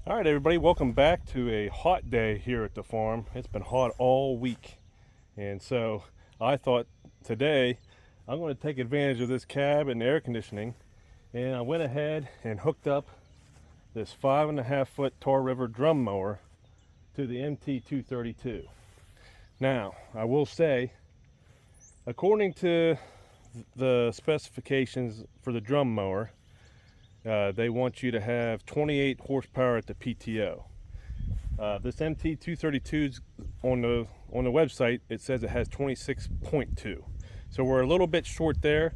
All right, everybody, welcome back to a hot day here at the farm. It's been hot all week, and so I thought today I'm going to take advantage of this cab and air conditioning, and I went ahead and hooked up this 5.5 foot Tar River drum mower to the MT232. Now, I will say, according to the specifications for the drum mower, they want you to have 28 horsepower at the PTO. This MT232 on the website, it says it has 26.2. So we're a little bit short there,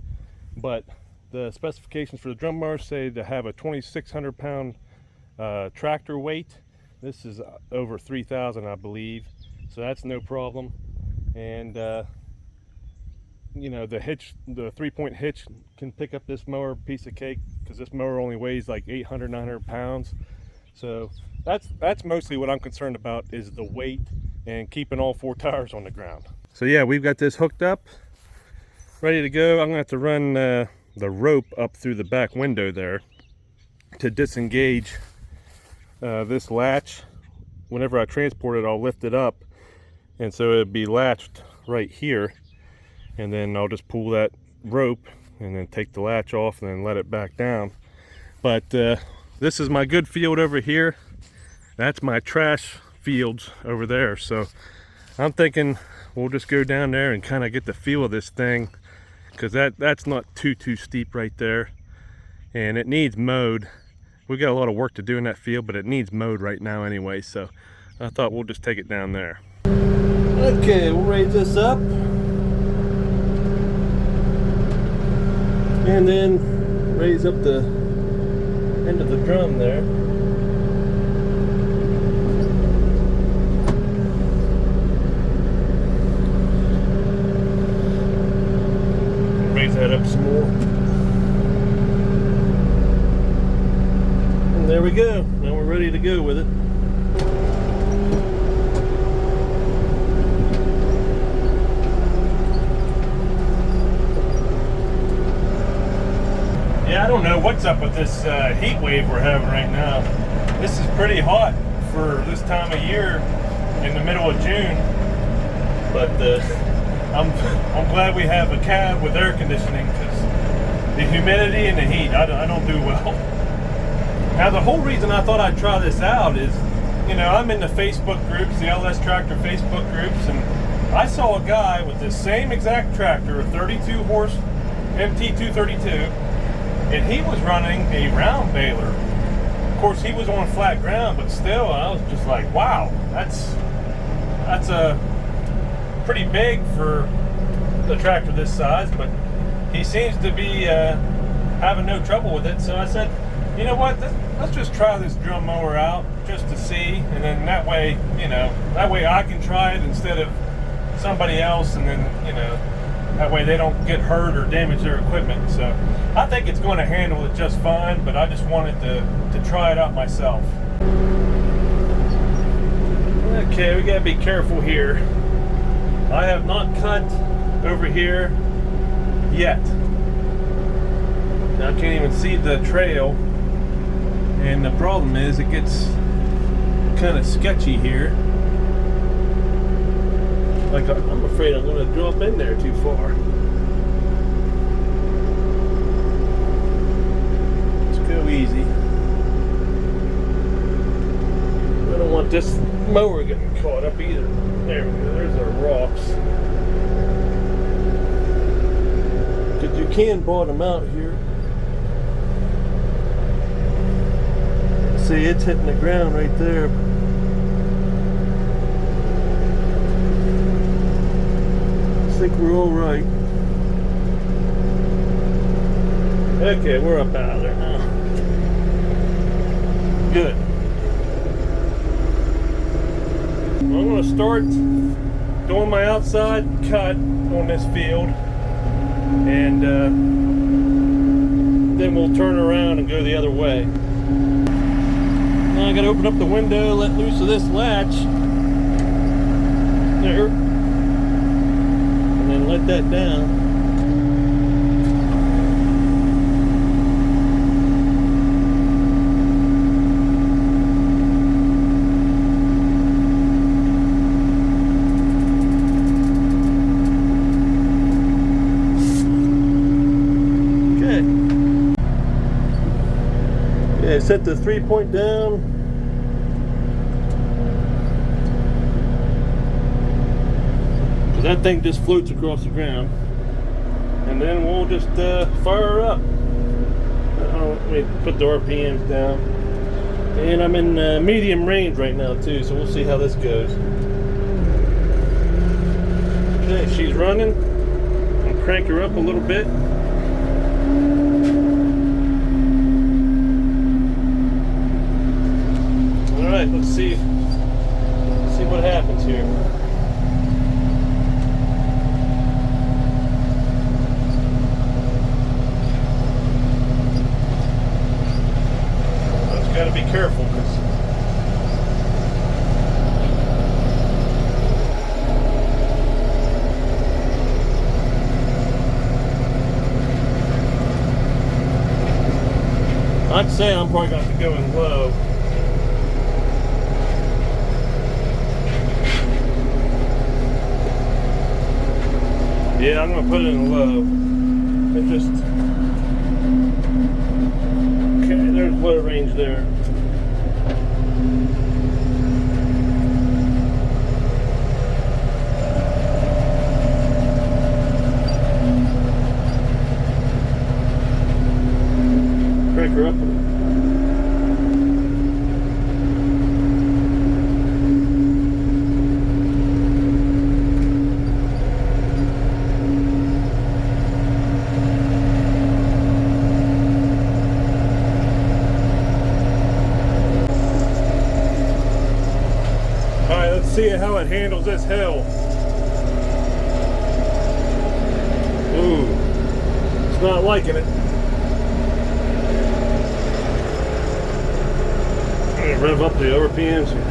but the specifications for the drum mower say to have a 2,600 pound tractor weight. This is over 3,000, I believe, so that's no problem. And you know, the hitch, the 3-point hitch can pick up this mower piece of cake, because this mower only weighs like 800-900 pounds. So that's mostly what I'm concerned about, is the weight and keeping all 4 tires on the ground. So yeah, we've got this hooked up, ready to go. I'm gonna have to run the rope up through the back window there to disengage this latch. Whenever I transport it, I'll lift it up, and so it'd be latched right here, and then I'll just pull that rope and then take the latch off and then let it back down. But this is my good field over here. That's my trash fields over there. So I'm thinking we'll just go down there and kind of get the feel of this thing, because that's not too steep right there, and it needs mowed. We got a lot of work to do in that field, but it needs mowed right now anyway, so I thought we'll just take it down there. Okay, we'll raise this up and then raise up the end of the drum there. Raise that up some more. And there we go. Now we're ready to go with it. Yeah, I don't know what's up with this heat wave we're having right now. This is pretty hot for this time of year in the middle of June. But I'm glad we have a cab with air conditioning, because the humidity and the heat, I don't do well. Now, the whole reason I thought I'd try this out is, you know, I'm in the Facebook groups, the LS Tractor Facebook groups, and I saw a guy with this same exact tractor, a 32 horse MT232, and he was running a round baler. Of course, he was on flat ground, but still, I was just like, wow, that's a pretty big for the tractor this size, but he seems to be having no trouble with it. So I said, you know what, let's just try this drum mower out just to see, and then that way, you know, that way I can try it instead of somebody else, and then, you know, that way they don't get hurt or damage their equipment. So I think it's going to handle it just fine, but I just wanted to try it out myself. Okay, we gotta be careful here. I have not cut over here yet. Now I can't even see the trail, and the problem is it gets kind of sketchy here. Like, I'm afraid I'm going to drop in there too far. Let's go easy. I don't want this mower getting caught up either. There we go, there's our rocks. Because you can bottom out here. See, it's hitting the ground right there. I think we're all right. Okay, we're up out of there now. Good. I'm going to start doing my outside cut on this field, and then we'll turn around and go the other way. Now I got to open up the window, let loose of this latch. There. Let that down. set the 3-point down. Because that thing just floats across the ground. And then we'll just fire her up. Let me put the RPMs down. And I'm in medium range right now too, so we'll see how this goes. Okay, she's running. I'll crank her up a little bit. Alright, let's see what happens here. Gotta be careful, because I'd say I'm probably going to have to go in low. Yeah, I'm going to put it in low. It just there's low range there. Crank her up. See how it handles this hill. Ooh, it's not liking it. I'm gonna rev up the RPMs here.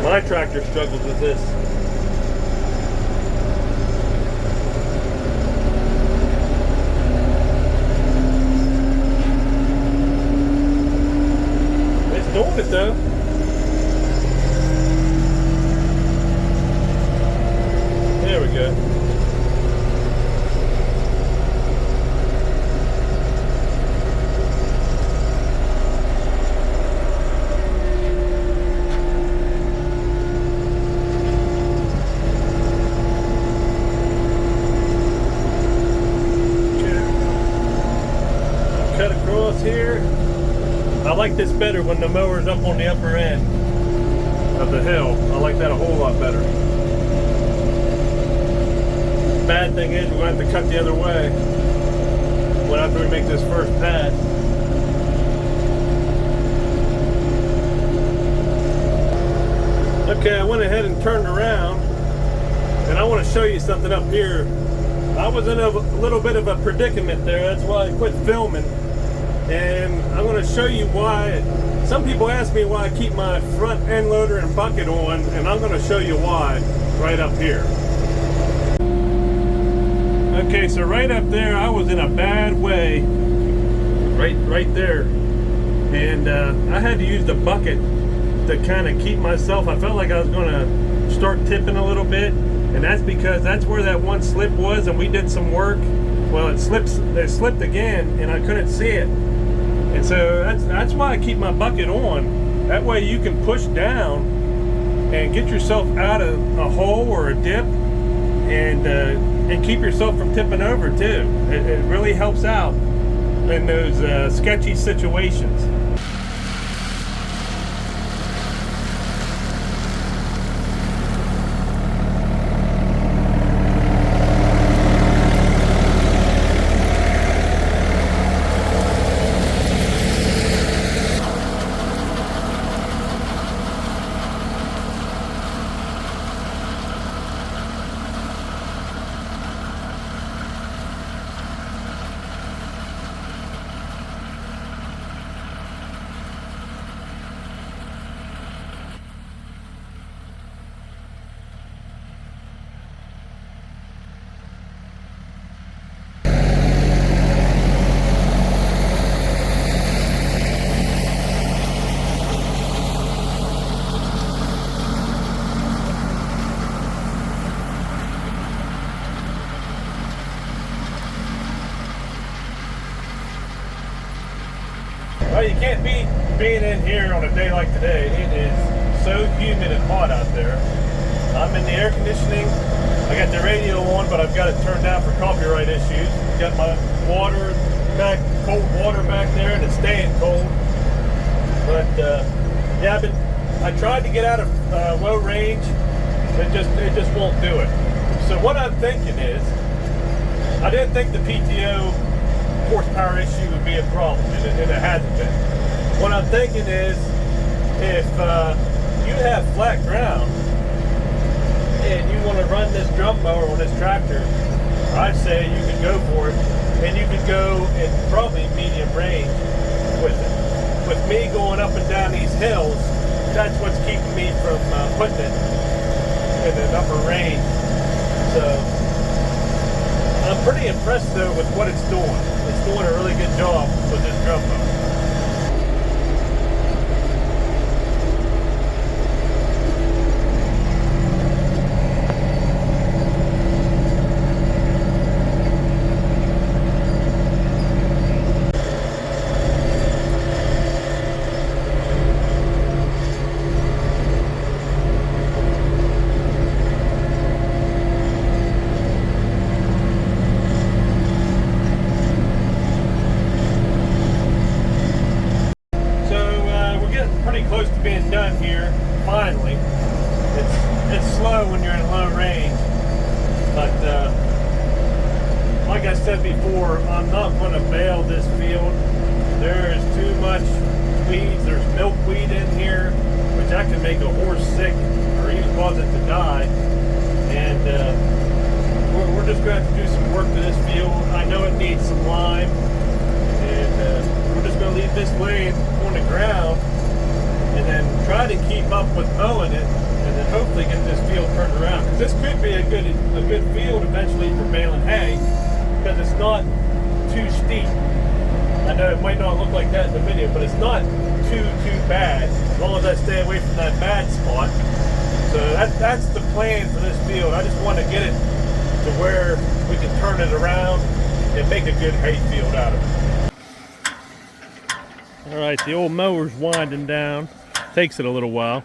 My tractor struggles with this. Doing it though. There we go. Okay. Cut across here. I like this better when the mower's up on the upper end of the hill. I like that a whole lot better. Bad thing is we're going to have to cut the other way after we make this first pass. Okay, I went ahead and turned around, and I want to show you something up here. I was in a little bit of a predicament there. That's why I quit filming. And I'm going to show you why. Some people ask me why I keep my front end loader and bucket on, and I'm going to show you why right up here. Okay, so right up there, I was in a bad way, right there, and I had to use the bucket to kind of keep myself. I felt like I was going to start tipping a little bit, and that's because that's where that one slip was, and we did some work. Well, it slipped again, and I couldn't see it. And so that's why I keep my bucket on. That way you can push down and get yourself out of a hole or a dip, and keep yourself from tipping over too. It really helps out in those sketchy situations. Well, you can't beat being in here on a day like today. It is so humid and hot out there. I'm in the air conditioning. I got the radio on, but I've got it turned down for copyright issues. Got my water back, cold water back there, and it's staying cold. But yeah, I tried to get out of low range. It just won't do it. So what I'm thinking is, I didn't think the PTO horsepower issue would be a problem, and it hasn't been. What I'm thinking is, if you have flat ground and you want to run this drum mower on this tractor, I'd say you could go for it, and you could go in probably medium range with it. With me going up and down these hills, that's what's keeping me from putting it in an upper range. So I'm pretty impressed though with what it's doing. It's doing a really good job with this drum mower. Pretty close to being done here, finally. It's slow when you're in low range, but like I said before, I'm not going to bale this field. There is too much weeds. There's milkweed in here, which that can make a horse sick or even cause it to die. And we're just going to have to do some work to this field. I know it needs some lime, and we're just going to leave this laying on the ground and then try to keep up with mowing it, and then hopefully get this field turned around. Because this could be a good field eventually for baling hay, because it's not too steep. I know it might not look like that in the video, but it's not too bad, as long as I stay away from that bad spot. So that's the plan for this field. I just want to get it to where we can turn it around and make a good hay field out of it. All right, the old mower's winding down. Takes it a little while,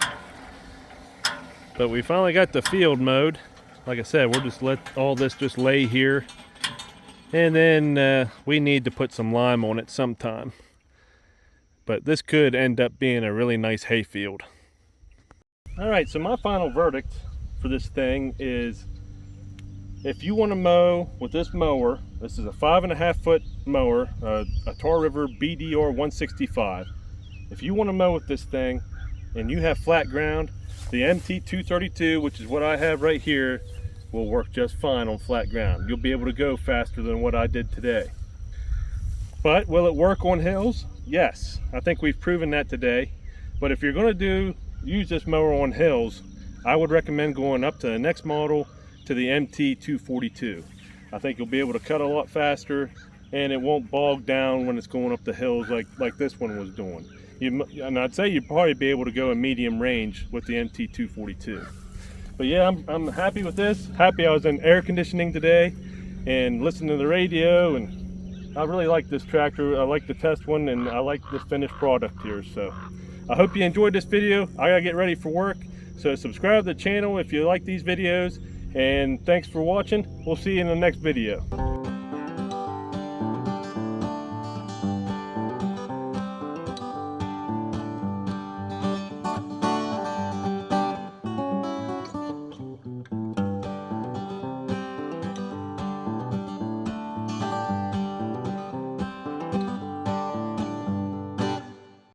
but we finally got the field mowed. Like I said, we'll just let all this just lay here, and then we need to put some lime on it sometime. But this could end up being a really nice hay field. All right, so my final verdict for this thing is, if you want to mow with this mower, this is a 5.5 foot mower, a Tar River BDR 165. If you want to mow with this thing and you have flat ground, the MT232, which is what I have right here, will work just fine on flat ground. You'll be able to go faster than what I did today. But will it work on hills? Yes, I think we've proven that today. But if you're going to use this mower on hills, I would recommend going up to the next model, to the MT242. I think you'll be able to cut a lot faster, and it won't bog down when it's going up the hills like this one was doing. And I'd say you'd probably be able to go in medium range with the MT242. But yeah, I'm happy with this. Happy I was in air conditioning today and listening to the radio, and I really like this tractor. I like the test one, and I like the finished product here. So I hope you enjoyed this video. I gotta get ready for work, so subscribe to the channel if you like these videos, and thanks for watching. We'll see you in the next video.